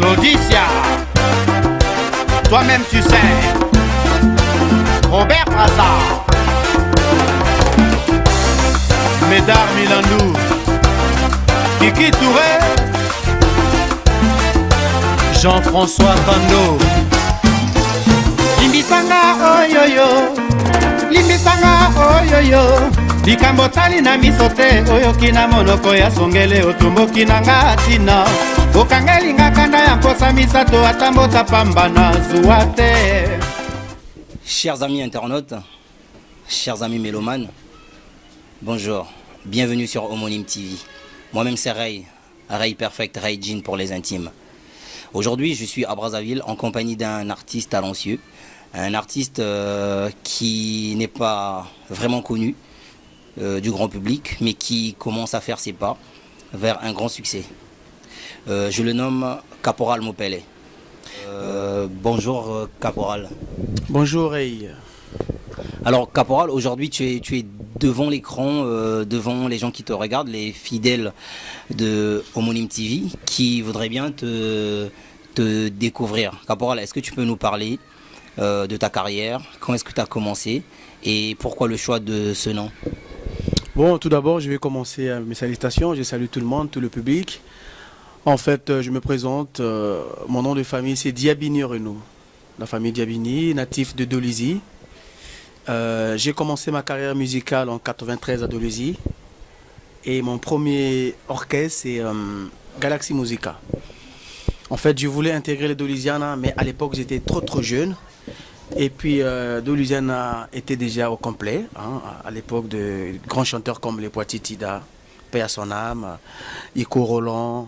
Claudicia, toi-même tu sais. Robert Braza, Médard Milandou, Kiki Touré, Jean-François Kando. Limbisanga oyoyo, limbisanga oyoyo, likambo tali na miso te oyoki na monoko ya songele otomboki na nga tina okangelinga kanda ya mposa misato atambota pambana zuwa te. Chers amis internautes, chers amis mélomanes, bonjour, bienvenue sur Homonyme TV. Moi-même c'est Ray, Ray Perfect, Ray Jean pour les intimes. Aujourd'hui je suis à Brazzaville en compagnie d'un artiste talentueux, un artiste qui n'est pas vraiment connu du grand public, mais qui commence à faire ses pas vers un grand succès. Je le nomme Caporal Mopele. Bonjour Caporal. Bonjour Ray. Alors Caporal, aujourd'hui tu es devant l'écran, devant les gens qui te regardent, les fidèles de Homonyme TV qui voudraient bien te découvrir. Caporal, est-ce que tu peux nous parler de ta carrière, quand est-ce que tu as commencé et pourquoi le choix de ce nom? Bon, tout d'abord je vais commencer mes salutations, je salue tout le monde, tout le public. En fait, je me présente, mon nom de famille c'est Diabini Renaud, la famille Diabini, natif de Dolisie. J'ai commencé ma carrière musicale en 93 à Dolisie et mon premier orchestre c'est Galaxy Musica. En fait, je voulais intégrer les Dolisiana, mais à l'époque j'étais trop jeune. Et puis Dolisiana était déjà au complet, hein, à l'époque de grands chanteurs comme les Poititida, Paix à son âme, Iko Roland,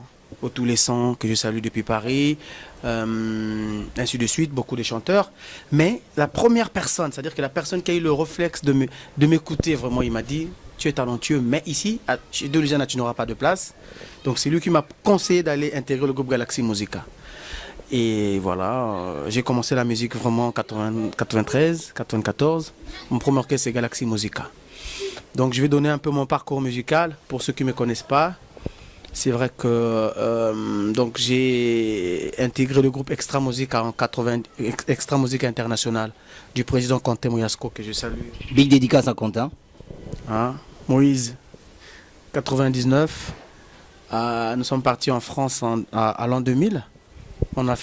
Tous les Sons que je salue depuis Paris, ainsi de suite, beaucoup de chanteurs. Mais la première personne, c'est-à-dire que la personne qui a eu le réflexe de m'écouter, vraiment, il m'a dit, tu es talentueux, mais ici, chez Dolisiana, tu n'auras pas de place. Donc c'est lui qui m'a conseillé d'aller intégrer le groupe Galaxy Musica. Et voilà, j'ai commencé la musique vraiment en 93, 94. Mon premier orchestre c'est Galaxy Musica. Donc je vais donner un peu mon parcours musical pour ceux qui ne me connaissent pas. C'est vrai que donc j'ai intégré le groupe Extra Musica en 80, Extra Musica International du président Quentin Moyasco que je salue. Big dédicace à Quentin. Hein? Moïse, 99. Nous sommes partis en France à l'an 2000. On a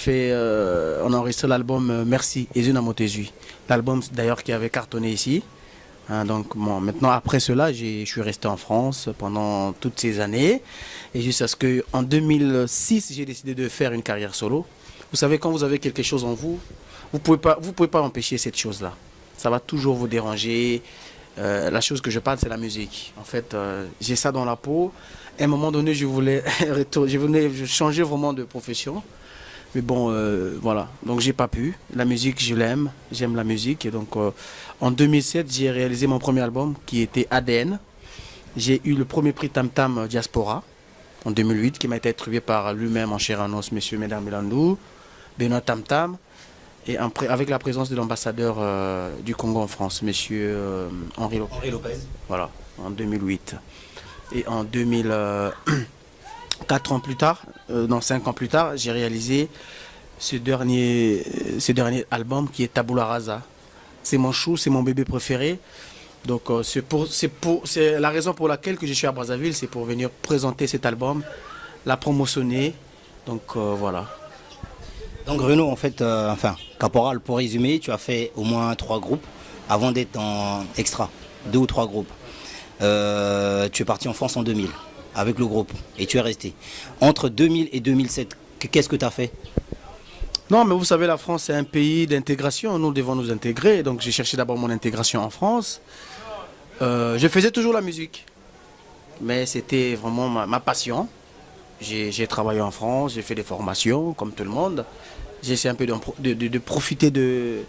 enregistré l'album Merci, Ezuna Motezui. L'album d'ailleurs qui avait cartonné ici. Hein, donc bon, maintenant après cela, je suis resté en France pendant toutes ces années. Et jusqu'à ce qu'en 2006, j'ai décidé de faire une carrière solo. Vous savez, quand vous avez quelque chose en vous, vous pouvez pas empêcher cette chose-là. Ça va toujours vous déranger. La chose que je parle, c'est la musique. En fait, j'ai ça dans la peau. À un moment donné, je voulais changer vraiment de profession. Mais bon, voilà, donc j'ai pas pu. La musique, je l'aime, j'aime la musique. Et donc, en 2007, j'ai réalisé mon premier album qui était ADN. J'ai eu le premier prix Tam Tam Diaspora en 2008, qui m'a été attribué par lui-même en chair en os, monsieur Médard Milandou, Benoît Tam Tam, et avec la présence de l'ambassadeur du Congo en France, monsieur Henri Lopez. Voilà, en 2008. Et en 2000... 4 ans plus tard, 5 ans plus tard, j'ai réalisé ce dernier album qui est Tabula Rasa. C'est mon chou, c'est mon bébé préféré. Donc c'est la raison pour laquelle que je suis à Brazzaville, c'est pour venir présenter cet album, la promotionner. Donc voilà. Donc Renaud, en fait, Caporal, pour résumer, tu as fait au moins 3 groupes avant d'être en extra, 2 ou 3 groupes. Tu es parti en France en 2000. Avec le groupe, et tu es resté. Entre 2000 et 2007, qu'est-ce que tu as fait? Non, mais vous savez, la France, c'est un pays d'intégration. Nous devons nous intégrer. Donc, j'ai cherché d'abord mon intégration en France. Je faisais toujours la musique. Mais c'était vraiment ma passion. J'ai travaillé en France, j'ai fait des formations, comme tout le monde. J'ai essayé un peu de profiter du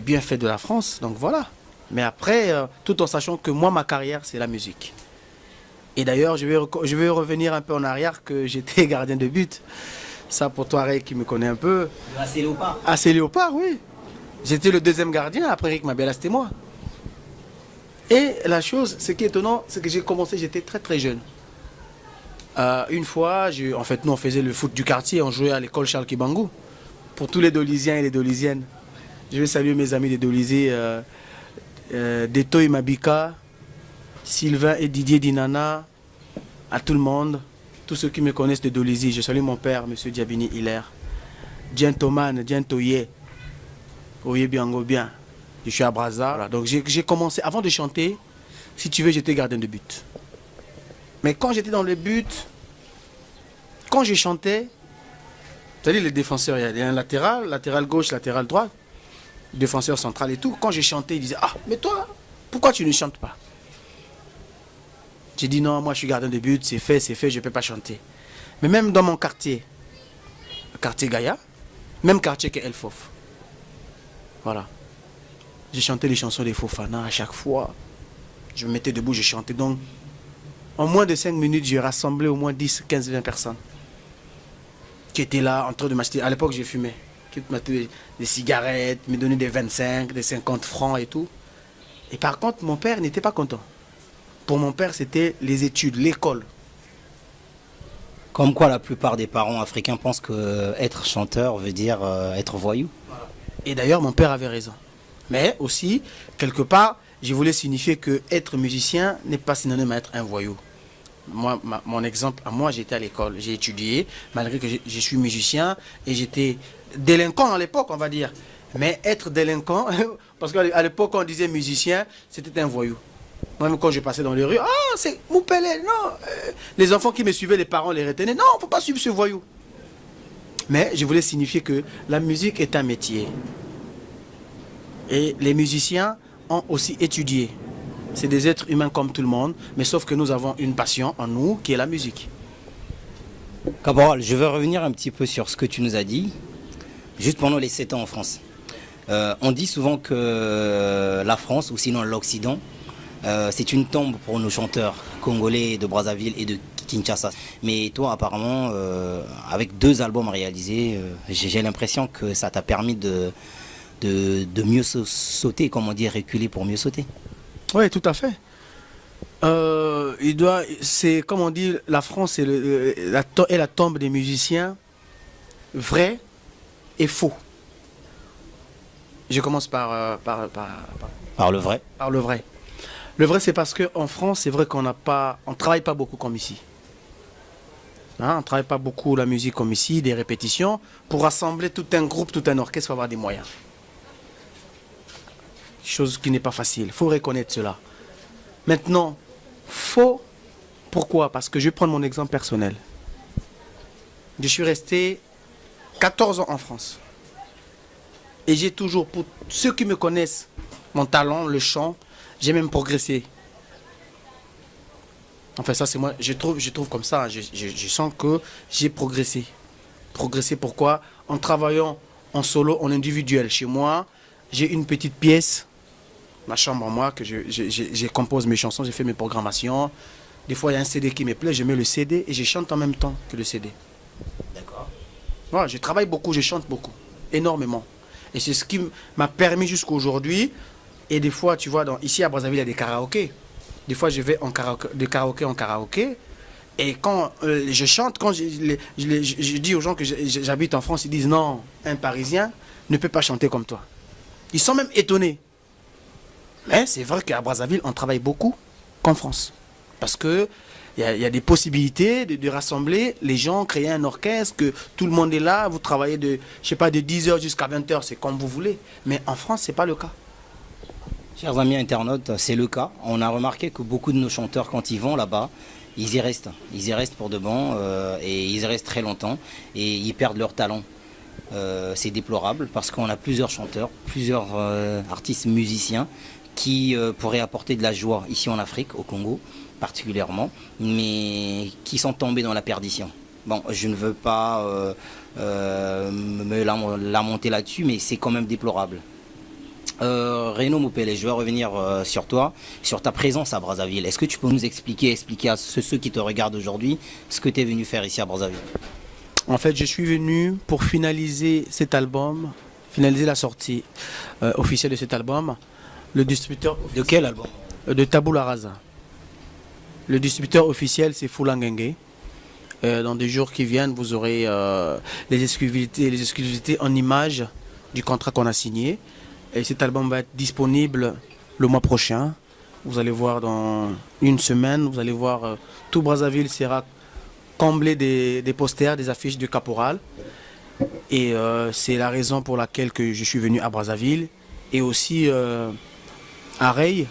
bienfait de la France. Donc, voilà. Mais après, tout en sachant que moi, ma carrière, c'est la musique. Et d'ailleurs, je vais revenir un peu en arrière, que j'étais gardien de but. Ça, pour toi, Ray, qui me connaît un peu. AC Léopard. AC Léopard, oui. J'étais le deuxième gardien, après Rick Mabella, c'était moi. Et la chose, ce qui est étonnant, c'est que j'ai commencé, j'étais très jeune. Une fois, en fait, nous on faisait le foot du quartier, on jouait à l'école Charles Kibangou. Pour tous les Dolisiens et les Dolisiennes, je vais saluer mes amis des Dolisiers, Deto et Mabika, Sylvain et Didier Dinana, à tout le monde, tous ceux qui me connaissent de Dolisie. Je salue mon père, M. Diabini Hilaire, Gentleman, Gentoye, Oye Biango bien. Je suis à Brazza. Voilà. Donc j'ai commencé, avant de chanter, si tu veux, j'étais gardien de but. Mais quand j'étais dans le but, quand je chantais, c'est-à-dire les défenseurs, il y a un latéral gauche, latéral droit, défenseur central et tout. Quand j'ai chanté, ils disaient, ah, mais toi, pourquoi tu ne chantes pas? J'ai dit non, moi je suis gardien de but, c'est fait, je ne peux pas chanter. Mais même dans mon quartier, le quartier Gaïa, même quartier que Elfof, voilà. J'ai chanté les chansons des Fofana à chaque fois. Je me mettais debout, je chantais. Donc, en moins de 5 minutes, j'ai rassemblé au moins 10, 15, 20 personnes qui étaient là en train de m'acheter. À l'époque, j'ai fumé. Qui m'achetaient des cigarettes, me donnaient des 25, des 50 francs et tout. Et par contre, mon père n'était pas content. Pour mon père, c'était les études, l'école. Comme quoi la plupart des parents africains pensent que être chanteur veut dire être voyou. Et d'ailleurs, mon père avait raison. Mais aussi, quelque part, je voulais signifier que être musicien n'est pas synonyme à être un voyou. Moi, mon exemple, à moi, j'étais à l'école, j'ai étudié, malgré que je suis musicien, et j'étais délinquant à l'époque, on va dire. Mais être délinquant, parce qu'à l'époque, quand on disait musicien, c'était un voyou. Même quand je passais dans les rues, ah, c'est Moupele, non. Les enfants qui me suivaient, les parents les retenaient, non, il ne faut pas suivre ce voyou. Mais je voulais signifier que la musique est un métier. Et les musiciens ont aussi étudié. C'est des êtres humains comme tout le monde, mais sauf que nous avons une passion en nous qui est la musique. Caporal, je veux revenir un petit peu sur ce que tu nous as dit, juste pendant les 7 ans en France. On dit souvent que la France, ou sinon l'Occident, c'est une tombe pour nos chanteurs congolais de Brazzaville et de Kinshasa. Mais toi, apparemment, avec 2 albums réalisés, j'ai l'impression que ça t'a permis de mieux sauter, comme on dit, reculer pour mieux sauter. Oui, tout à fait. C'est comme on dit, la France est la tombe des musiciens vrais et faux. Je commence par le vrai. Par le vrai. Le vrai, c'est parce qu'en France, c'est vrai qu'on ne travaille pas beaucoup comme ici. Hein, on ne travaille pas beaucoup la musique comme ici, des répétitions. Pour rassembler tout un groupe, tout un orchestre, il faut avoir des moyens. Chose qui n'est pas facile. Il faut reconnaître cela. Maintenant, faux. Pourquoi? Parce que je vais prendre mon exemple personnel. Je suis resté 14 ans en France. Et j'ai toujours, pour ceux qui me connaissent, mon talent, le chant, j'ai même progressé. Enfin, ça, c'est moi. Je trouve comme ça. Je sens que j'ai progressé. Progressé pourquoi? En travaillant en solo, en individuel. Chez moi, j'ai une petite pièce, ma chambre en moi, que je compose mes chansons, j'ai fait mes programmations. Des fois, il y a un CD qui me plaît, je mets le CD et je chante en même temps que le CD. D'accord. Voilà, je travaille beaucoup, je chante beaucoup. Énormément. Et c'est ce qui m'a permis jusqu'à aujourd'hui. Et des fois, tu vois, ici à Brazzaville, il y a des karaokés. Des fois, je vais de karaoké en karaoké. Et quand je chante, quand je dis aux gens que j'habite en France, ils disent non, un Parisien ne peut pas chanter comme toi. Ils sont même étonnés. Mais c'est vrai qu'à Brazzaville, on travaille beaucoup qu'en France. Parce qu'il y a des possibilités de rassembler les gens, créer un orchestre, que tout le monde est là, vous travaillez de 10h jusqu'à 20h, c'est comme vous voulez. Mais en France, ce n'est pas le cas. Chers amis internautes, c'est le cas. On a remarqué que beaucoup de nos chanteurs, quand ils vont là-bas, ils y restent. Ils y restent pour de bon et ils y restent très longtemps et ils perdent leur talent. C'est déplorable parce qu'on a plusieurs chanteurs, plusieurs artistes musiciens qui pourraient apporter de la joie ici en Afrique, au Congo particulièrement, mais qui sont tombés dans la perdition. Bon, je ne veux pas me lamenter là-dessus, mais c'est quand même déplorable. Renaud Moupele, je vais revenir sur toi, sur ta présence à Brazzaville. Est-ce que tu peux nous expliquer à ceux qui te regardent aujourd'hui ce que tu es venu faire ici à Brazzaville? En fait, je suis venu pour finaliser cet album, finaliser la sortie officielle de cet album. Le distributeur... De quel album? De Tabula Rasa. Le distributeur officiel, c'est Fulangenge. Dans des jours qui viennent, vous aurez les exclusivités en images du contrat qu'on a signé. Et cet album va être disponible le mois prochain. Vous allez voir dans une semaine, vous allez voir tout Brazzaville sera comblé des posters, des affiches du Caporal. Et c'est la raison pour laquelle que je suis venu à Brazzaville. Et aussi à Ray,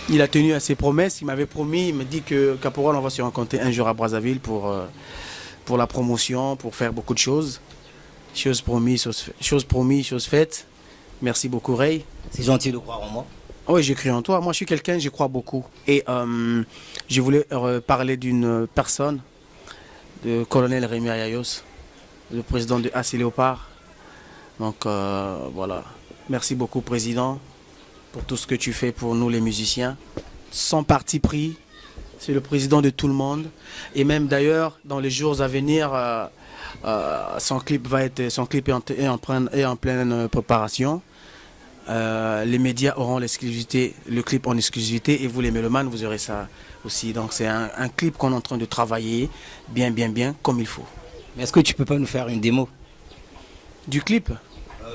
il a tenu à ses promesses. Il m'avait promis, il me dit que Caporal, on va se rencontrer un jour à Brazzaville pour la promotion, pour faire beaucoup de choses. Chose promise, chose faite. Merci beaucoup Ray. C'est gentil de croire en moi. Oui, j'ai cru en toi. Moi, je suis quelqu'un, j'y crois beaucoup. Et je voulais parler d'une personne, de colonel Rémi Ayayos, le président de AC Léopard. Donc, voilà. Merci beaucoup, président, pour tout ce que tu fais pour nous, les musiciens. Sans parti pris, c'est le président de tout le monde. Et même d'ailleurs, dans les jours à venir, son clip est en pleine préparation. Les médias auront l'exclusivité, le clip en exclusivité, et vous les mélomanes, vous aurez ça aussi. Donc c'est un clip qu'on est en train de travailler bien comme il faut. Mais est-ce que tu peux pas nous faire une démo? Du clip?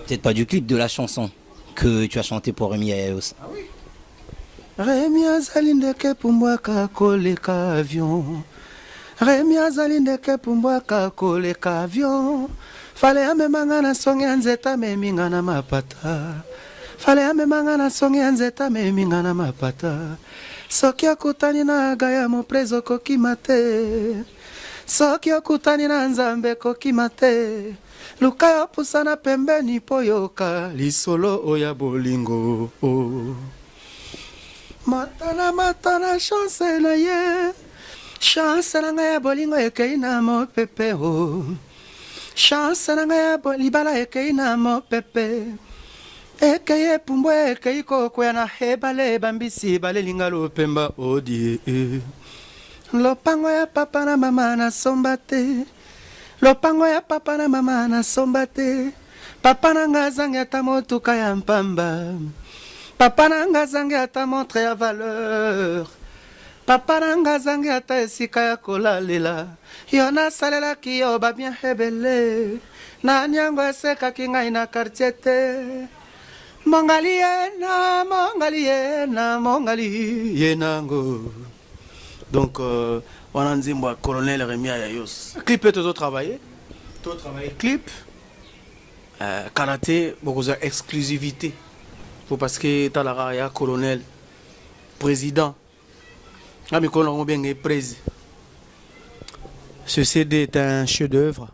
Peut-être pas du clip, de la chanson que tu as chanté pour Rémi Ayayos. Ah oui. Rémi azalindeke pumbwaka koleka avion. Rémi azalindeke pumbwaka koleka avion. Fale amemanga na songe nzeta meminga na mapata. Fale amemanga na songe nzeta meminga na mapata. Soki akutani na gaya moprezo kokima te. Soki akutani na nzambe kokima te. Luka yo pusana pembeni poyoka lisolo oya bolingo. Matana chance na ye. Chance na ngaya bolingo ekei na mopepe o. Chance na ngaya libala ekei na mopepe. Ekeye pumbwe ekei kokwea na hebale bambisi balelinga lopemba odie. Lopango ya papa na mama na sombate. Lopango ya papa na mama na sombate. Papa na nga zangi ata motuka ya mpamba. Papa na nga zangi ata montre ya valeur. Papa na nga zangi ata esika ya kolalela. Yo nasalelaki yo babien hebele. Na nyango esekaki ngai na quartier te. Mongali yena, mongali yena, mongali yenango. Donc, on a dit, moi, colonel Rémi Ayayos. Clip est toujours travaillé. Tout travaillé. Clip. Karaté, beaucoup d'exclusivité. Parce que Talara, il y a colonel, président. Ah, mais colonel bien est président. Ce CD est un chef-d'œuvre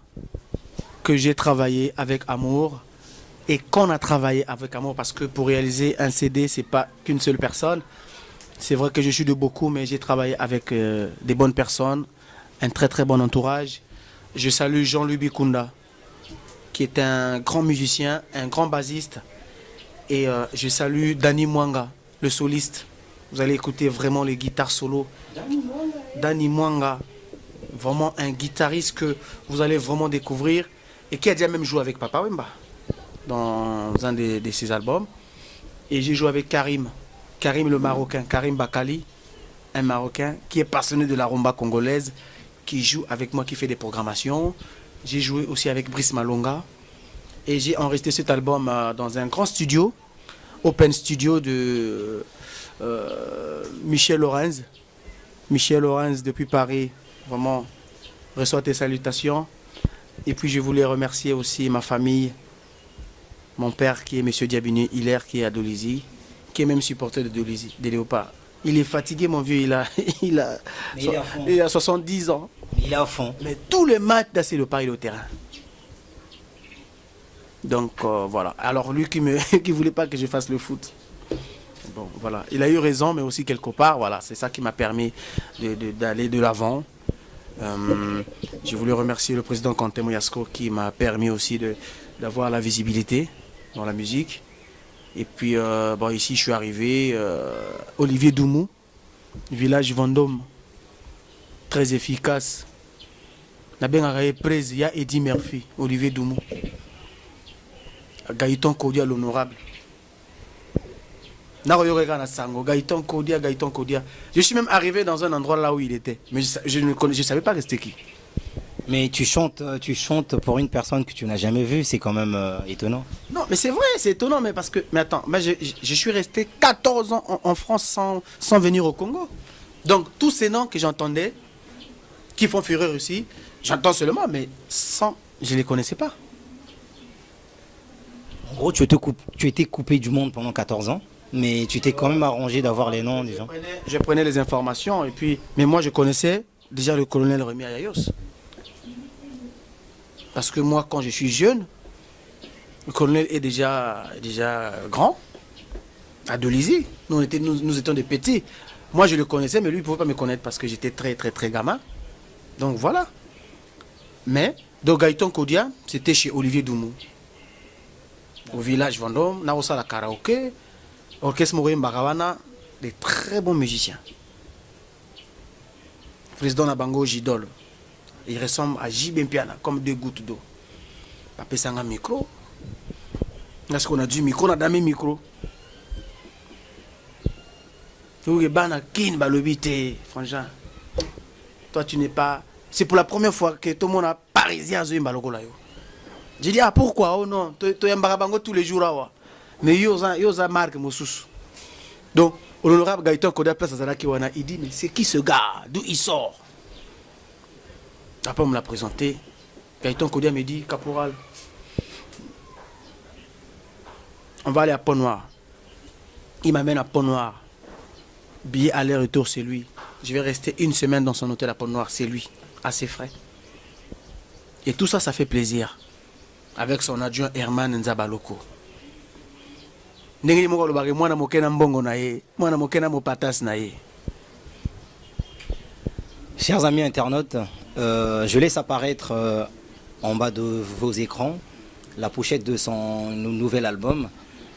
que j'ai travaillé avec amour. Et qu'on a travaillé avec amour, parce que pour réaliser un CD, c'est pas qu'une seule personne. C'est vrai que je suis de beaucoup, mais j'ai travaillé avec des bonnes personnes, un très bon entourage. Je salue Jean-Louis Bikunda, qui est un grand musicien, un grand bassiste. Et je salue Danny Mwanga, le soliste. Vous allez écouter vraiment les guitares solo. Danny Mwanga, vraiment un guitariste que vous allez vraiment découvrir et qui a déjà même joué avec Papa Wemba dans un de ses albums. Et j'ai joué avec Karim le Marocain, Karim Bakali, un Marocain qui est passionné de la rumba congolaise, qui joue avec moi, qui fait des programmations. J'ai joué aussi avec Brice Malonga. Et j'ai enregistré cet album dans un grand studio, Open Studio de Michel Lorenz. Michel Lorenz depuis Paris, vraiment, reçoit tes salutations. Et puis je voulais remercier aussi ma famille, mon père qui est M. Diabiné Hilaire, qui est à Dolisie, qui est même supporter de Dolisie, des Léopards. Il est fatigué, mon vieux, il a 70 ans. Il est à fond. Mais tous les matchs d'AC Léopards, il est au terrain. Donc voilà. Alors lui qui voulait pas que je fasse le foot. Bon, voilà. Il a eu raison, mais aussi quelque part, voilà. C'est ça qui m'a permis d'aller de l'avant. Je voulais remercier le président Kanté Moyasko qui m'a permis aussi d'avoir la visibilité dans la musique. Et puis bon, ici je suis arrivé, Olivier Doumou, village Vendôme, très efficace. Il y a Eddie Murphy, Olivier Doumou, Gaëtan Kodia l'honorable. Gaëtan Kodia, Gaëtan Kodia. Je suis même arrivé dans un endroit là où il était. Mais je ne savais pas que c'était qui. Mais tu chantes pour une personne que tu n'as jamais vue, c'est quand même étonnant. Non, mais c'est vrai, c'est étonnant, mais parce que... Mais attends, je suis resté 14 ans en France sans venir au Congo. Donc, tous ces noms que j'entendais, qui font fureur ici, j'entends seulement, mais je ne les connaissais pas. En gros, tu étais coupé du monde pendant 14 ans, mais tu t'es quand même arrangé d'avoir les noms des gens. Je prenais les informations, mais moi je connaissais déjà le colonel Rémi Ayayos. Parce que moi, quand je suis jeune, le colonel est déjà grand, à Dolizy. Nous étions des petits. Moi, je le connaissais, mais lui, il ne pouvait pas me connaître parce que j'étais très, très, très gamin. Donc voilà. Mais, donc Gaëtan Kodia, c'était chez Olivier Doumou. Au village Vendôme, on a la karaoké, orchestre Mouré Mbarawana, des très bons musiciens. Président Nabango Jidol, il ressemble à J. Bempiana, comme deux gouttes d'eau. Papé Sanga micro. Est-ce qu'on a du micro, on a damé micro. Franchement, toi tu n'es pas. C'est pour la première fois que tout le monde a parisien à Zoïmbalogola. J'ai dit, ah pourquoi? Oh non, tu es un tous les jours là. Mais il y a marque Moussous. Donc, l'honorable Gaëtan Kodia place à Zalaki Wana, il dit, mais c'est qui ce gars? D'où il sort? Après, on me l'a présenté. Gaëtan Kodia me dit, caporal, on va aller à Pont-Noir. Il m'amène à Pont-Noir. Billet aller-retour, c'est lui. Je vais rester une semaine dans son hôtel à Pont-Noir, c'est lui, à ses frais. Et tout ça, ça fait plaisir. Avec son adjoint Herman Nzabaloko. Chers amis internautes, je laisse apparaître en bas de vos écrans la pochette de son nouvel album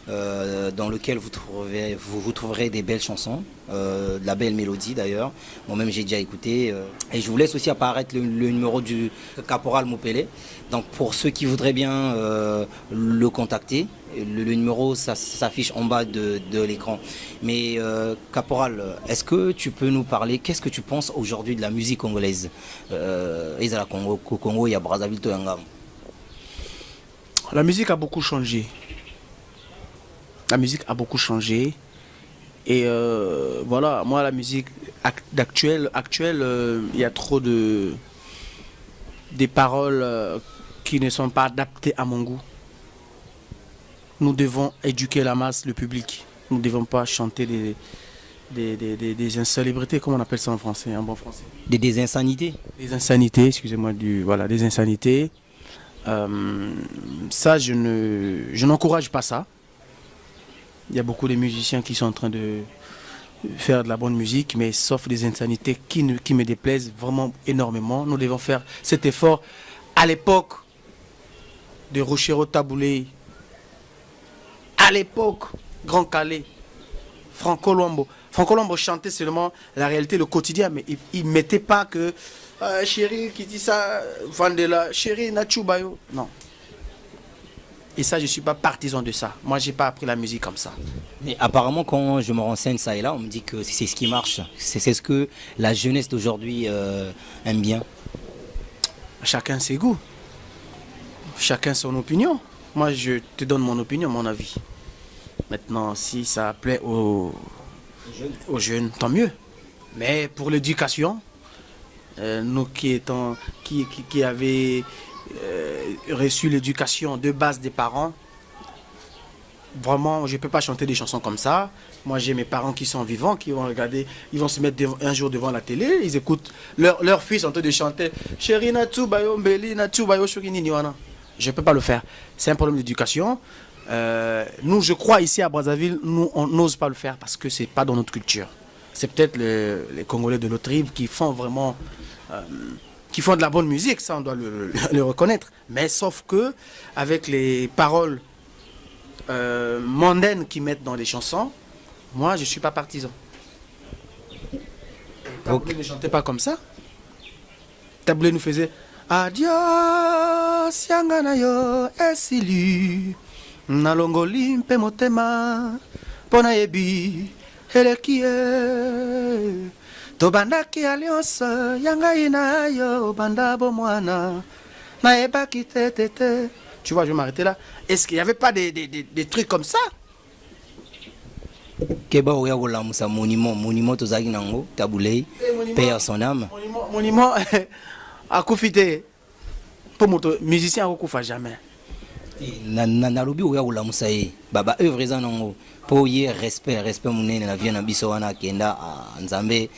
dans lequel vous trouverez des belles chansons, de la belle mélodie d'ailleurs. Moi-même j'ai déjà écouté. Et je vous laisse aussi apparaître le numéro du Caporal Mopele. Donc pour ceux qui voudraient bien le contacter, le numéro ça s'affiche en bas de l'écran. Mais Caporal, est-ce que tu peux nous parler, qu'est-ce que tu penses aujourd'hui de la musique congolaise? Au Congo, il y a Brazzaville, Toyangam. La musique a beaucoup changé. La musique a beaucoup changé. Et voilà, moi la musique actuelle, il y a trop des paroles qui ne sont pas adaptées à mon goût. Nous devons éduquer la masse, le public. Nous ne devons pas chanter des insalubrités, comment on appelle ça en français, en bon français? Des insanités. Des insanités, excusez-moi, voilà, des insanités. Ça, je n'encourage pas ça. Il y a beaucoup de musiciens qui sont en train de faire de la bonne musique, mais sauf des insanités qui me déplaisent vraiment énormément. Nous devons faire cet effort. À l'époque de Rochero Taboulé, à l'époque, Grand Calais, Franco Luambo. Franco Luambo chantait seulement la réalité, le quotidien, mais il ne mettait pas que chérie qui dit ça, Vandela, chérie Nachubayo. Non. Et ça, je ne suis pas partisan de ça. Moi, je n'ai pas appris la musique comme ça. Mais apparemment, quand je me renseigne ça et là, on me dit que c'est ce qui marche. C'est ce que la jeunesse d'aujourd'hui aime bien. Chacun ses goûts. Chacun son opinion. Moi, je te donne mon opinion, mon avis. Maintenant, si ça plaît aux jeunes, tant mieux. Mais pour l'éducation, nous qui avaient reçu l'éducation de base des parents, vraiment, je ne peux pas chanter des chansons comme ça. Moi, j'ai mes parents qui sont vivants, qui vont regarder, ils vont se mettre un jour devant la télé, ils écoutent leur fils en train de chanter « Chéri Natsu Bayo Mbeli, Natsu Bayo Shokini Niwana ». Je ne peux pas le faire. C'est un problème d'éducation. Nous, je crois, ici à Brazzaville, nous, on n'ose pas le faire parce que ce n'est pas dans notre culture. C'est peut-être les Congolais de l'autre rive qui font vraiment... qui font de la bonne musique, ça on doit le reconnaître. Mais sauf que, avec les paroles mondaines qu'ils mettent dans les chansons, moi je ne suis pas partisan. Taboulé ne chantait pas comme ça. Taboulé nous faisait Adios, Sianganayo, Esilu, Nalongoli, Mpe Motema, Pona yebi eleki ye tobandaki alliance yanga ina yo banda bo mwana na ebaki tete. Tu vois, je vais m'arrêter là. Est-ce qu'il n'y avait pas des trucs comme ça? Keba oya kolamusa monument tozaki nango tabulei paix à son âme. Monument akufite pour moto musicien akufa jamais. Na lobi oya kolamusa ye baba œuvre eza nango po ye respect munene na vie na biso wana kenda nzambe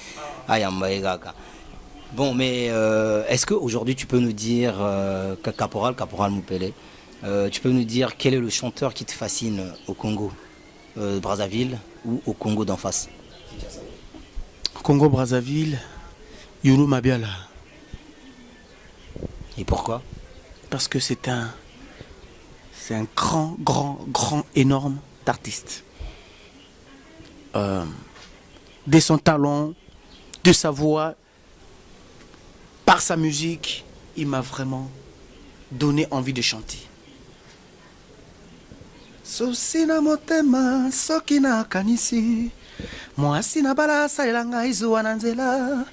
ayamba ekaka. Bon, mais est-ce qu'aujourd'hui tu peux nous dire, Caporal Moupele, tu peux nous dire quel est le chanteur qui te fascine au Congo, Brazzaville ou au Congo d'en face? Congo Brazzaville, Yulu Mabiala. Et pourquoi? Parce que c'est un grand, énorme artiste. De son talent, de sa voix, par sa musique, il m'a vraiment donné envie de chanter. Sosina motema sokina kanisi mwasi na bala saelanga izuwa na nzela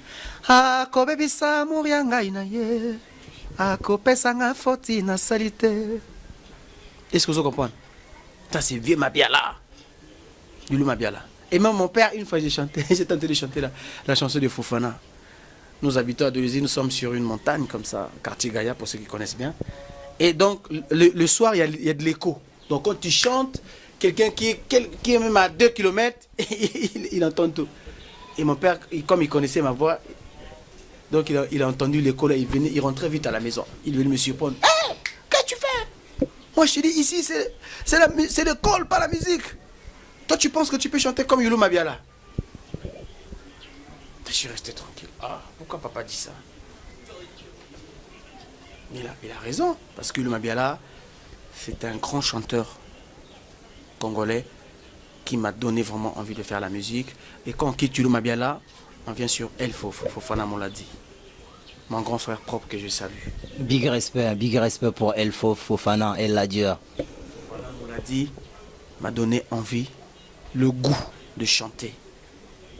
akobebisa moria ngai na ye akopesa nga foti na salite. Est-ce que vous comprenez? Ça c'est vieux Mabiala. Yulu Mabiala. Et même mon père, une fois j'ai tenté de chanter la chanson de Fofana. Nous habitons à Dolisie, nous sommes sur une montagne comme ça, quartier Gaïa pour ceux qui connaissent bien. Et donc le soir, il y a de l'écho. Donc quand tu chantes, quelqu'un qui est même à 2 km, il entend tout. Et mon père, comme il connaissait ma voix, donc il a entendu l'écho, il rentrait vite à la maison. Il venait me surprendre. Hé, qu'est-ce que tu fais? Moi je te dis, ici c'est l'école, pas la musique. Toi tu penses que tu peux chanter comme Yulu Mabiala? Je suis resté tranquille. Ah, pourquoi papa dit ça? Il a raison, parce que Yulu Mabiala, c'est un grand chanteur congolais qui m'a donné vraiment envie de faire la musique. Et quand on quitte Yulu Mabiala, on vient sur El Fofana, on l'a dit. Mon grand frère propre que je salue. Big respect pour El Fofana, El Ladieur. Fofana, on l'a dit, m'a donné envie, le goût de chanter.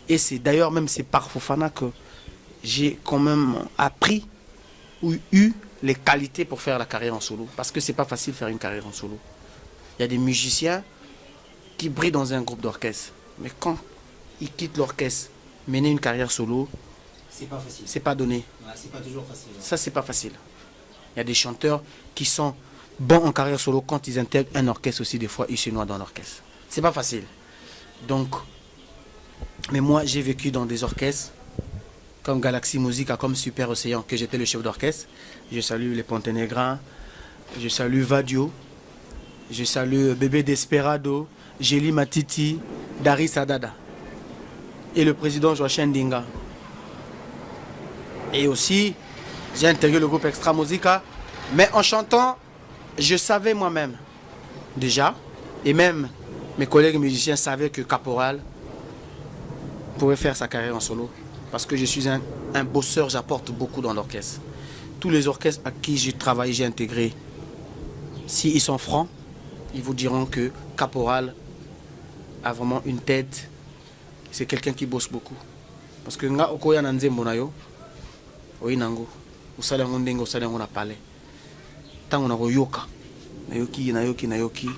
Et c'est d'ailleurs même c'est par Fofana que j'ai quand même appris ou eu les qualités pour faire la carrière en solo. Parce que c'est pas facile de faire une carrière en solo. Il y a des musiciens qui brillent dans un groupe d'orchestre. Mais quand ils quittent l'orchestre, mener une carrière solo, c'est pas facile. C'est pas donné. Ouais, c'est pas toujours facile. Ça, c'est pas facile. Il y a des chanteurs qui sont bons en carrière solo. Quand ils intègrent un orchestre aussi, des fois, ils se noient dans l'orchestre. C'est pas facile. Donc, mais moi, j'ai vécu dans des orchestres comme Galaxy Musica, comme Super Océan, que j'étais le chef d'orchestre. Je salue les Pontenegrins, je salue Vadio, je salue Bébé Desperado, Géli Matiti, Dari Sadada et le président Joachim Dinga. Et aussi, j'ai intégré le groupe Extra Musica, mais en chantant, je savais moi-même déjà, et même mes collègues musiciens savaient que Caporal pouvait faire sa carrière en solo. Parce que je suis un bosseur, j'apporte beaucoup dans l'orchestre. Tous les orchestres à qui j'ai travaillé, j'ai intégré, s'ils sont francs, ils vous diront que Caporal a vraiment une tête. C'est quelqu'un qui bosse beaucoup. Parce que nga okoya na nzembo na yo, oinango, usala ngondengo usala ngona pale. Tango na yoka, nayoki,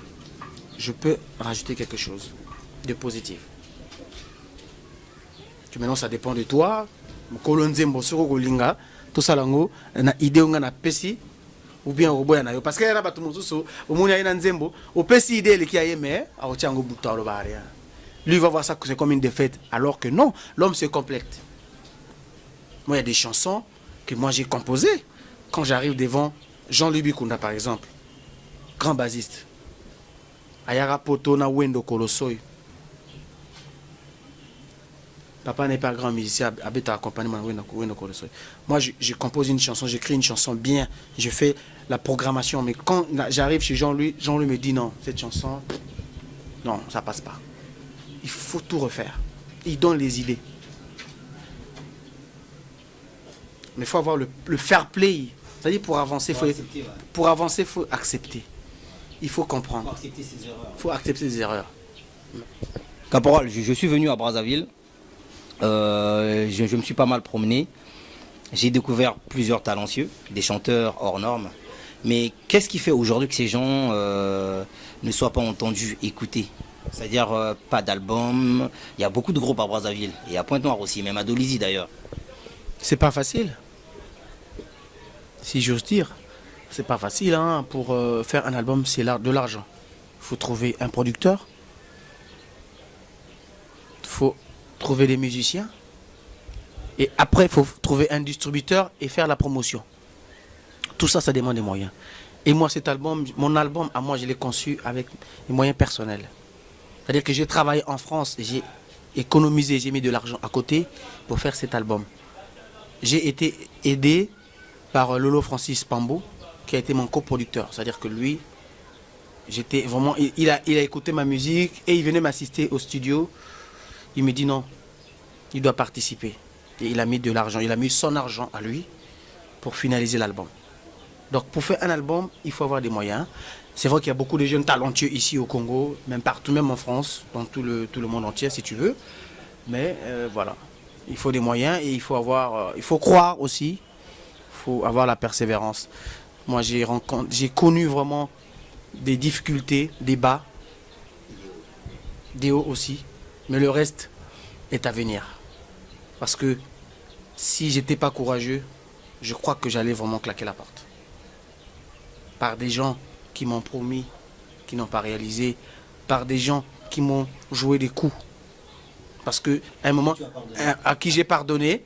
je peux rajouter quelque chose de positif. Que maintenant ça dépend de toi. Kolonzembo soko kolinga, tout ça lango na idée nga na pesi ou bien oboya na yo parce que yana batu mususu omuni ayina nzembo, o pesi idée le ki ayeme, a otiango buta lo baria. Lui va voir ça que c'est comme une défaite alors que non, l'homme se complète. Moi il y a des chansons que moi j'ai composées quand j'arrive devant Jean-Louis Bikunda par exemple, grand bassiste. Ayara poto na wendo kolosoy. Papa n'est pas grand musicien, habite à accompagner moi, je compose une chanson, j'écris une chanson bien, je fais la programmation. Mais quand j'arrive chez Jean-Louis, Jean-Louis me dit non, cette chanson, non, ça passe pas. Il faut tout refaire. Il donne les idées. Mais il faut avoir le fair play. C'est-à-dire pour avancer, il faut accepter. Il faut comprendre. Il faut accepter ses erreurs. Caporal, je suis venu à Brazzaville. Je me suis pas mal promené. J'ai découvert plusieurs talentueux, des chanteurs hors normes. Mais qu'est-ce qui fait aujourd'hui que ces gens ne soient pas entendus, écoutés? C'est-à-dire pas d'album. Il y a beaucoup de groupes à Brazzaville. Et à Pointe-Noire aussi, même à Dolisie d'ailleurs. C'est pas facile. Si j'ose dire. C'est pas facile, hein. Pour faire un album, c'est de l'argent. Il faut trouver un producteur. Il faut trouver des musiciens. Et après, il faut trouver un distributeur et faire la promotion. Tout ça, ça demande des moyens. Et moi, cet album, mon album, à moi, je l'ai conçu avec des moyens personnels. C'est-à-dire que j'ai travaillé en France, j'ai économisé, j'ai mis de l'argent à côté pour faire cet album. J'ai été aidé par Lolo Francis Pambo, qui a été mon coproducteur. C'est-à-dire que lui, j'étais vraiment, il a écouté ma musique et il venait m'assister au studio. Il me dit non, il doit participer. Et il a mis de l'argent, il a mis son argent à lui pour finaliser l'album. Donc pour faire un album, il faut avoir des moyens. C'est vrai qu'il y a beaucoup de jeunes talentueux ici au Congo, même partout, même en France, dans tout le monde entier si tu veux. Mais voilà, il faut des moyens et il faut croire aussi, il faut avoir la persévérance. Moi j'ai connu vraiment des difficultés, des bas, des hauts aussi, mais le reste est à venir. Parce que si j'étais pas courageux, je crois que j'allais vraiment claquer la porte. Par des gens qui m'ont promis, qui n'ont pas réalisé, par des gens qui m'ont joué des coups. Parce que à un moment, à qui j'ai pardonné,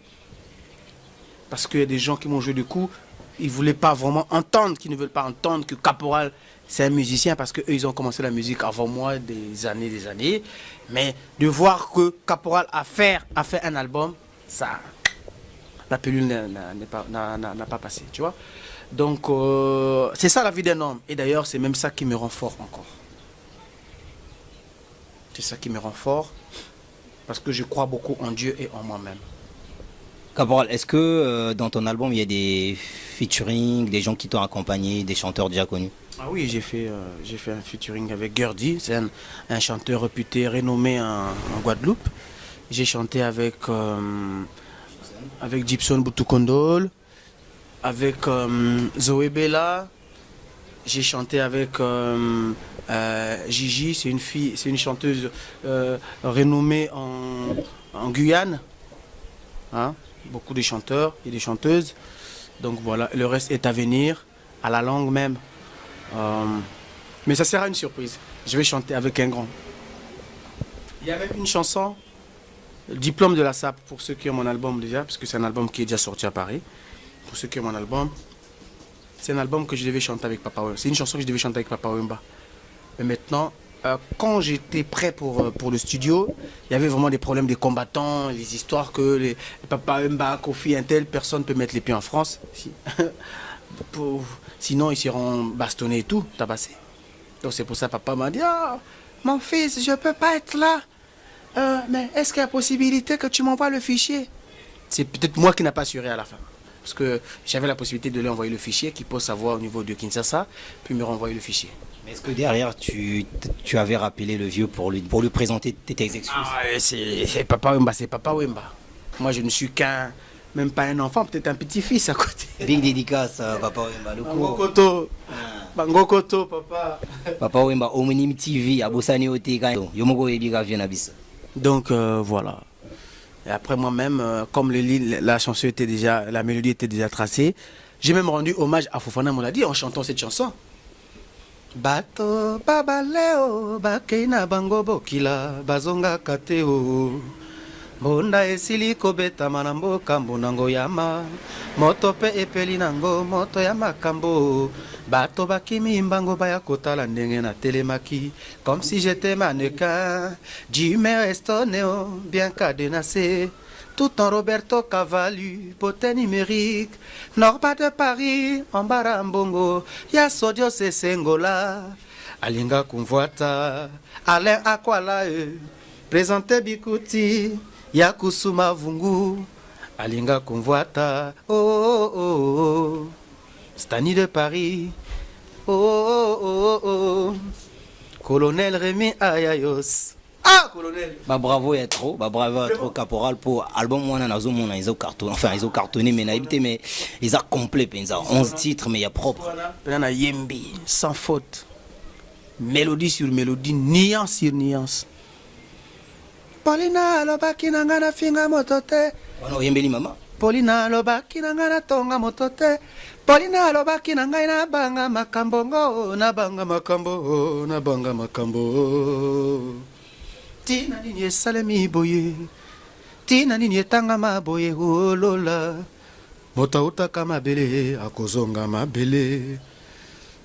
parce qu'il y a des gens qui m'ont joué des coups, ils ne voulaient pas vraiment entendre, qui ne veulent pas entendre que Caporal, c'est un musicien, parce qu'eux, ils ont commencé la musique avant moi, des années. Mais de voir que Caporal a fait un album, ça, la pilule n'a pas passé, tu vois. Donc, c'est ça la vie d'un homme. Et d'ailleurs, c'est même ça qui me rend fort encore. C'est ça qui me rend fort, parce que je crois beaucoup en Dieu et en moi-même. Caporal, est-ce que dans ton album, il y a des featuring, des gens qui t'ont accompagné, des chanteurs déjà connus? Ah oui, j'ai fait un featuring avec Gurdy, c'est un chanteur réputé, renommé en Guadeloupe. J'ai chanté avec Gibson Boutoukondol, avec Zoé Bella. J'ai chanté avec Gigi, c'est une chanteuse renommée en Guyane. Hein? Beaucoup de chanteurs et des chanteuses. Donc voilà, le reste est à venir, à la langue même. Mais ça sera une surprise. Je vais chanter avec un grand. Il y a même une chanson, Diplôme de la SAP, pour ceux qui ont mon album déjà, parce que c'est un album qui est déjà sorti à Paris. Pour ceux qui ont mon album, c'est un album que je devais chanter avec Papa Wemba. C'est une chanson que je devais chanter avec Papa Wemba. Mais maintenant, quand j'étais prêt pour le studio, il y avait vraiment des problèmes des combattants, les histoires que les Papa Wemba, Kofi, un tel, personne ne peut mettre les pieds en France. Sinon, ils seront bastonnés et tout, tabassés. Donc c'est pour ça que papa m'a dit, oh, mon fils, je ne peux pas être là. Mais est-ce qu'il y a possibilité que tu m'envoies le fichier? C'est peut-être moi qui n'ai pas assuré à la fin. Parce que j'avais la possibilité de lui envoyer le fichier, qu'il pose savoir au niveau de Kinshasa, puis me renvoyer le fichier. Mais est-ce que derrière, tu avais rappelé le vieux pour lui présenter tes excuses? C'est Papa Wemba, c'est Papa Wemba. Moi, je ne suis même pas un enfant, peut-être un petit-fils à côté. Big dédicace à Papa Wemba. Bangokoto. Bangokoto, papa. Papa Wemba, Omonim TV, Abosani Oteka, Yomoko Ebiga Vienabis. Donc voilà. Et après moi-même, comme la chanson était déjà, la mélodie était déjà tracée, j'ai même rendu hommage à Fofana Moladi en chantant cette chanson. Bato babaleo bakena bango bokila bazonga kateo Bonda esili kobeta manambo kambo nango yama moto pe epeli nango moto ya makambo bato bakimi mbango baya kotala ndenge na telemaki comme si j'étais mannequin Jimmy Estoneo bien cadenassé tout en Roberto Cavalli, poté numérique, Nord-Pas de Paris, en Barambongo, ya Sodio Sesengola, Alinga Kumvuata, Alain Akwala, présenté Bikuti, ya Kusuma Vungu, Alinga Kumvuata, oh oh oh oh, Stani de Paris, oh oh oh oh, Colonel Rémi Ayayos, Ah, colonel. Bah bravo et trop, caporal pour album moi nazo mona ils ont cartonné, enfin ils ont cartonné mais naïveté mais ils ont complet penza 11 titres mais il y a propre. Penana yembi sans faute. Mélodie sur mélodie, nuance sur nuance. Paulina lobaki nanga na finga motote. Ono yembeli mama. Paulina lobaki nanga na tonga motote. Paulina lobaki nanga na banga makambo na banga makambo na banga makambo. Tina nini esalemi boye, tina nini etangama boye olola, motautaka mabele akozonga mabele.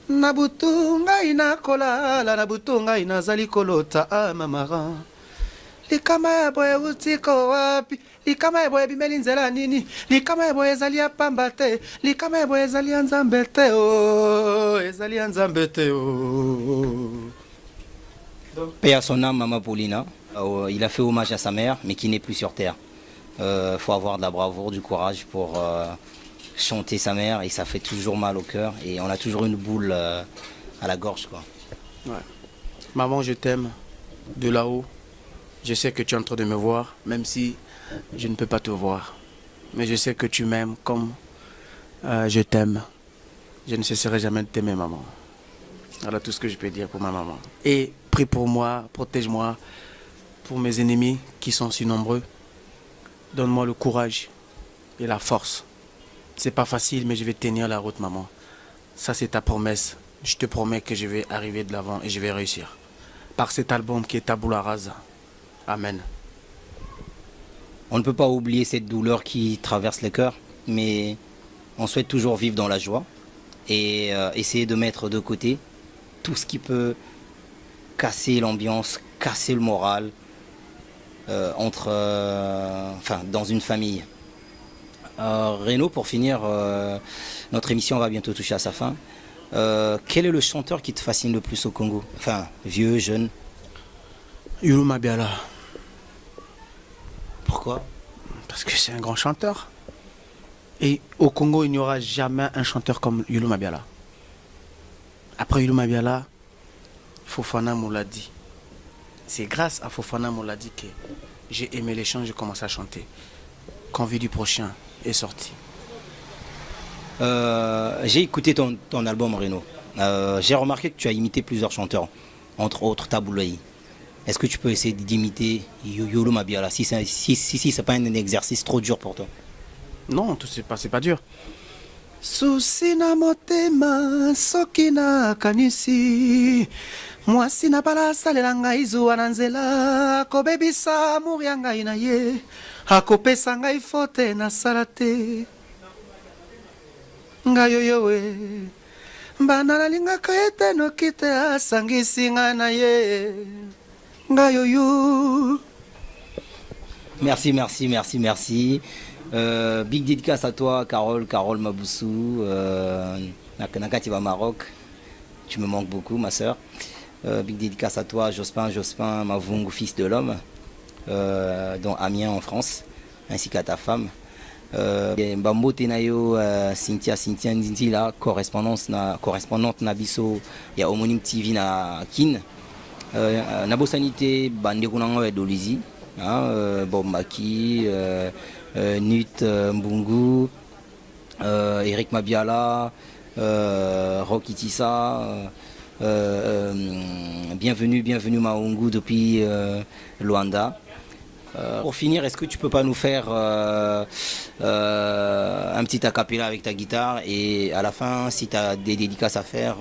Na butu ngai nakolala, na butu ngai nazali kolota amamara. Likama ya boye utiko wapi, likama ya boye bimeli nzela nini, likama ya boye ezali ya pamba te, likama ya boye ezali ya nzambe te o, ezali ya nzambe te o. Paix à son âme, Maman Paulina. Il a fait hommage à sa mère, mais qui n'est plus sur terre. Faut avoir de la bravoure, du courage pour chanter sa mère, et ça fait toujours mal au cœur. Et on a toujours une boule à la gorge, quoi. Ouais. Maman, je t'aime de là-haut. Je sais que tu es en train de me voir, même si je ne peux pas te voir. Mais je sais que tu m'aimes comme je t'aime. Je ne cesserai jamais de t'aimer, maman. Voilà tout ce que je peux dire pour ma maman. Et prie pour moi, protège-moi, pour mes ennemis qui sont si nombreux. Donne-moi le courage et la force. C'est pas facile, mais je vais tenir la route, maman. Ça, c'est ta promesse. Je te promets que je vais arriver de l'avant et je vais réussir. Par cet album qui est Tabula Rasa. Amen. On ne peut pas oublier cette douleur qui traverse le cœur, mais on souhaite toujours vivre dans la joie et essayer de mettre de côté tout ce qui peut casser l'ambiance, casser le moral dans une famille. Renaud, pour finir, notre émission va bientôt toucher à sa fin. Quel est le chanteur qui te fascine le plus au Congo? Enfin, vieux, jeune? Yulu Mabiala. Pourquoi? Parce que c'est un grand chanteur. Et au Congo, il n'y aura jamais un chanteur comme Yulu Mabiala. Après Yulu Mabiala, Fofana Mouladi. C'est grâce à Fofana Mouladi que j'ai aimé les chants, j'ai commencé à chanter. Convie du prochain est sorti. J'ai écouté ton album, Renaud. J'ai remarqué que tu as imité plusieurs chanteurs, entre autres Taboulaï. Est-ce que tu peux essayer d'imiter Yulu Mabiala si c'est pas un exercice trop dur pour toi? Non, c'est pas dur. Susina motema sokina kanisi mwasi na bala salela ngai zuwa na nzela kobebisa amour ya ngai na ye akopesa ngai fote na sala te ngai oyo we mbana nalingaka ete noki te asangisi ngai na ye ngai oyo. Merci. Big dédicace à toi, Carole Maboussou, Nakati va Maroc. Tu me manques beaucoup, ma soeur. Big dédicace à toi, Jospin Mavungu, fils de l'homme, dont Amiens en France, ainsi qu'à ta femme. Mbambo Tenayo, Cynthia Nzintila, correspondante Nabiso, il y a Homonyme TV na Kin. Nabo Sanité, Bandekunango et Dolizi, Bombaki. Nut Mbungu, Eric Mabiala, Rokitissa, bienvenue Maungu depuis Luanda. Pour finir, est-ce que tu peux pas nous faire un petit acapella avec ta guitare et à la fin, si tu as des dédicaces à faire,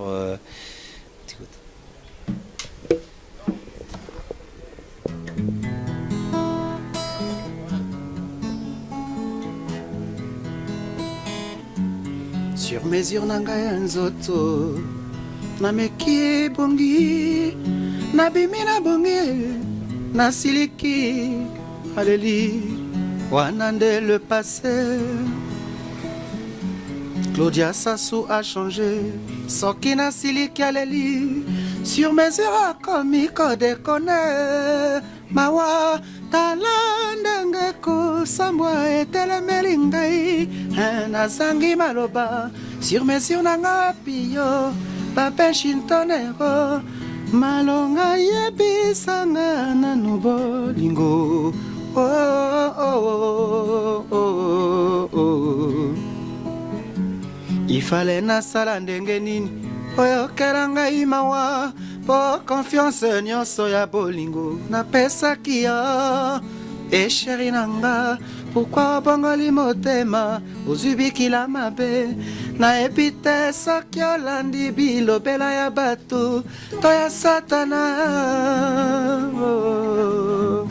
Sur mesure nanga nzoto nameki bongi nabimi na bongi nasiliki aleli wanande le passé. Claudia Sassou a changé soki nasiliki aleli sur mesure komi kodekone mawa talanda kosambwa etelemeli ngai nazangi maloba sur mesure nanga piyo bapeshintonero malonga yebisanga nanu bolingo. Oh, oh, oh, oh, oh. Il fallait nasala ndenge nini oyokela ngai mawa po confiance nyonso ya bolingo napesaki yo. E chéri nanga, pourquoi obongoli motema ozwibikila mabe nayebi te soki olandi bilobela ya bato to ya satana. Oh.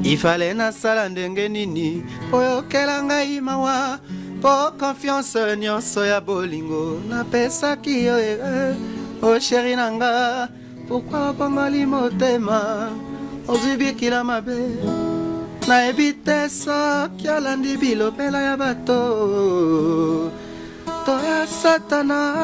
Ifale nasala ndenge nini oyokela ngai mawa po confiance nyonso ya bolingo napesaki yo. O chéri nanga, pourquoi obongoli motema ozwibikila mabe nayebi te soki olandi bilobela ya bato to ya satana.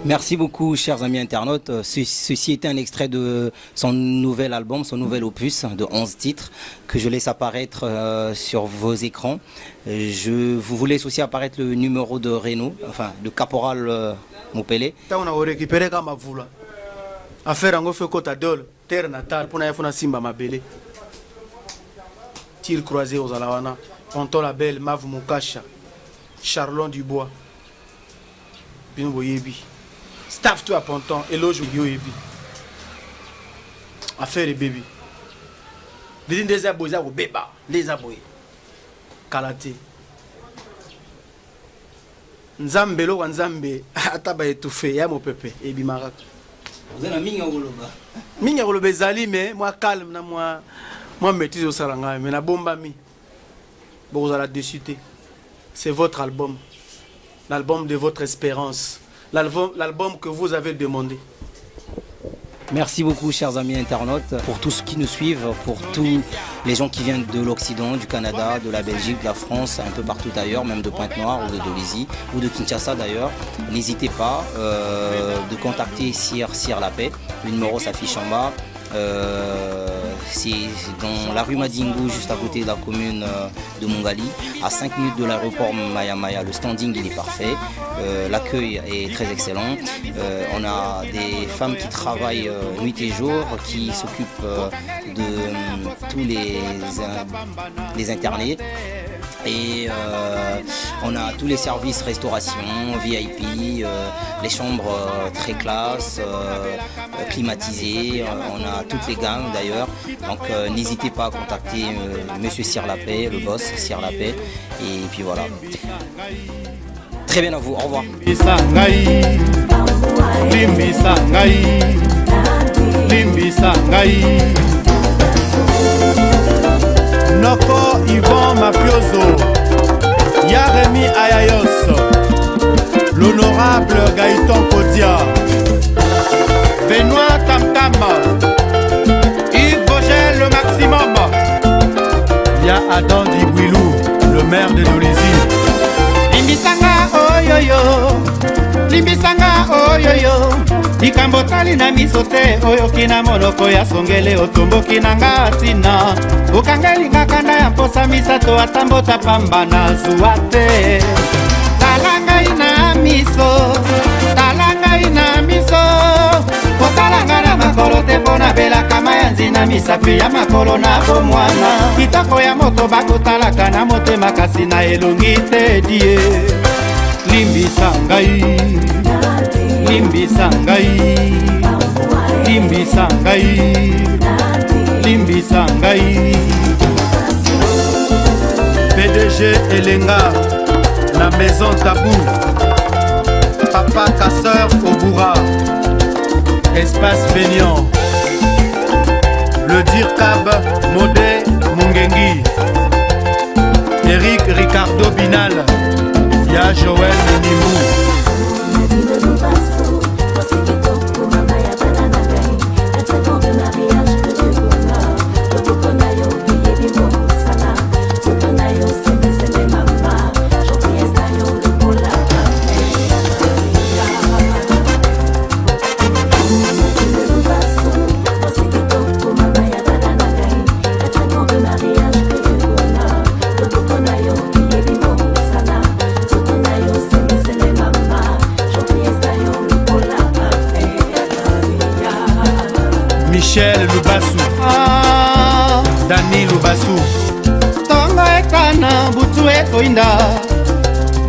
Merci beaucoup, chers amis internautes. Ceci était un extrait de son nouvel album, son nouvel opus de 11 titres que je laisse apparaître sur vos écrans. Je vous laisse aussi apparaître le numéro de Renault, enfin de Caporal Mopele. On a récupéré comme ma voula. Affaire en fait côte d'ol, terre natale pour n'avoir simba mabele. Tir croisé aux alawana, Ponton la belle, Mav Moukacha, Charlon Dubois, Bino Yebi. Staff toi à Ponton, éloge au Yebi. Affaire les bébés. Vidine des abois au béba, les abois. Kalaté. Nzambelo wa Nzambe ataba étouffé ya mo pepe et bimarak. Vous avez minga goloba. Minga goloba zali mais moi calme na moi maîtrise au salanga mais na bomba mi. Bon vous allez déchuter. C'est votre album. L'album de votre espérance. L'album que vous avez demandé. Merci beaucoup, chers amis internautes, pour tous ceux qui nous suivent, pour tous les gens qui viennent de l'Occident, du Canada, de la Belgique, de la France, un peu partout ailleurs, même de Pointe-Noire ou de Dolisie ou de Kinshasa d'ailleurs. N'hésitez pas de contacter Sir Lapet. Le numéro s'affiche en bas. C'est dans la rue Madingu, juste à côté de la commune de Mongali, à 5 minutes de l'aéroport Maya Maya. Le standing il est parfait, l'accueil est très excellent. On a des femmes qui travaillent nuit et jour, qui s'occupent de tous les internés. Et on a tous les services restauration, VIP, les chambres très classe, climatisées, on a toutes les gammes d'ailleurs. Donc n'hésitez pas à contacter Monsieur Sir Lapet, le boss Sir Lapet. Et puis voilà. Très bien à vous, au revoir. Noko Yvon Mafioso, Yaremi Ayayos, l'honorable Gaëtan Kodia, Benoît Tamtam, Yves Vogel le maximum, Ya Adam Dibouilou, le maire de Dolisie. Limbisanga oyoyo, Limbisanga oyoyo. Likambo tali na misote oyo kina monoko ya songele otomboki na ngatina ukangeli ngakanda ya posa misato atambota pamba na zuwa te talanga ina miso kotalanga na makolo te mpona bela kama ya nzina misapi ya makolo na bomwana kitoko ya moto bakotalaka na motema kasi na elongi te die limbisa ngai limbisa ngai limbisa ngai limbisa ngai PDG Elenga la maison tabou Papa Casseur Obura Espace Feignant le Dirkab Modé Mungengi Eric Ricardo Binal Ya Joël Nimou Mariage, Michel Lubasu, Dani Lubasu. Tongo ekana butu ekoinda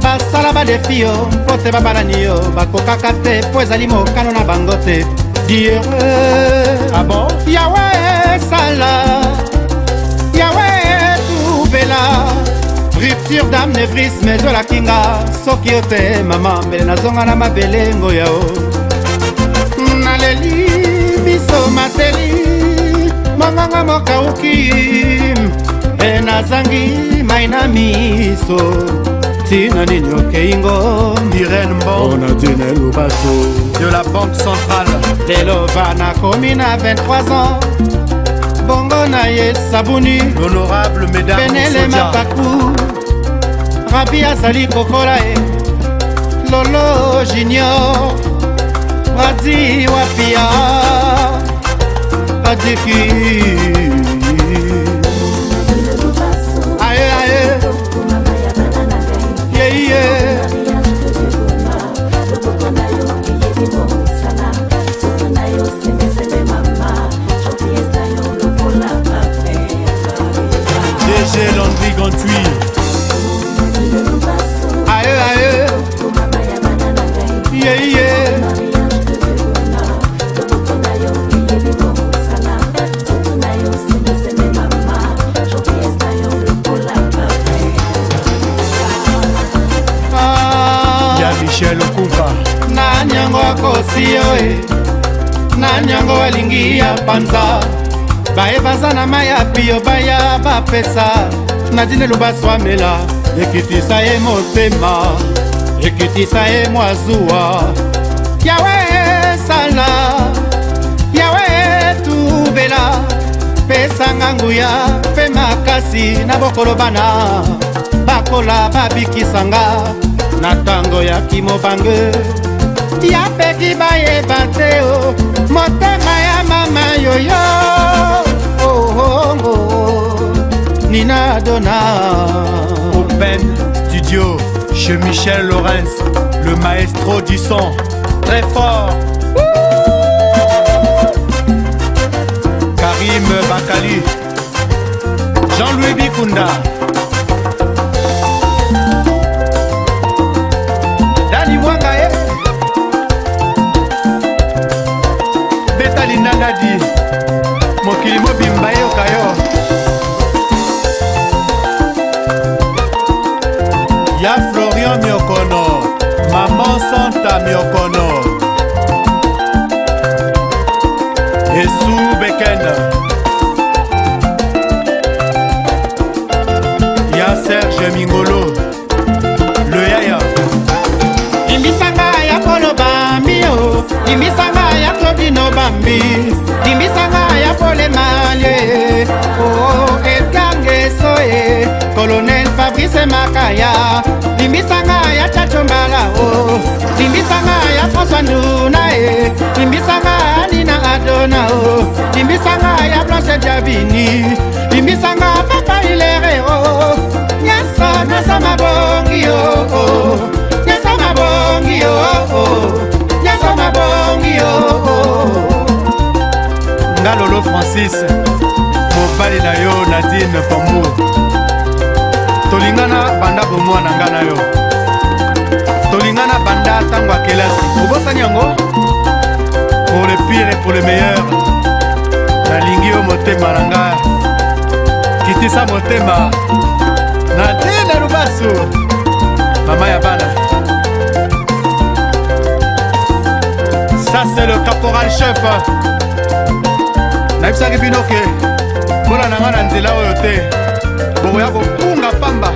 basala badefio mpo te babalani yo bakokaka te mpo ezali mokano na bango te. Dire Ah bon? Yawe sala Yawe tubela rupture d'amnévrisme ezolakinga soki yo te mama mbele nazonga na mabele ngoyao naleli miso mateli monganga mokauki nazangi mai na miso tina nini okeingo Irène Mbon de la Banque Centrale. lelo vana komi na 23 ans bongo na ye sabuni L'honorable mesdames benele Sodia. mapaku rabi azali kokola e lolo junior radi wapia adiki aye aye ye ye DG Landry Gantui. aye aye ye ye Ya Michel Okumba. na nyango akosi yo e na nyango alingi ya panza baye baza na mai ya pio baya bapesa nadine lubaso amela ekitisa ye motema ekitisa ye mwazuwa yawe sala yawe tubela pesanga nguya mpe makasi na bokolo bana bakola babikisanga na ntango ya kimobange ya peki bayeba te o motema ya mama yoyo Nina Donna Open Studio chez Michel Lorenz, le maestro du son. Très fort. Karim Bakali, Jean-Louis Bikunda, Dani Mwangae, Betali Nandadi, Mokili Mobimba Yokayo. Ya Florian Miokono, Maman Santa Miokono, Esu Beken, Ya Serge Mingolo, le Yaya, Imbisanga ya Polo Bambi o Imbisanga ya Claudino Bambi Imbisanga ya Pole Malie Oh Edgange Soe Colonel Fabrice Makaya Imbisanga ya Chacho Mbala o Imbisanga ya François Nduna e Imbisanga Nina Adona o Imbisanga ya Blanche Diabini Imbisanga Papa Hilere o Nyasa Nyasa Mabongi o Nyasa Mabongi o Nyasa Mabongi o Ngalolo Francis, Mopali na yo Nadine Pamou, Tolingana banda bomwa na ngana yo, Tolingana banda tango a kelasi, Obosa nyango, pour le pire et pour le meilleur, nalingi yo motema nanga, kitisa motema, Nadine Lubasu, Mama ya bana. Ça c'est le caporal chef. Naibisaki bino ke mbola na nga na nzela oyo te bokoya kokunga pamba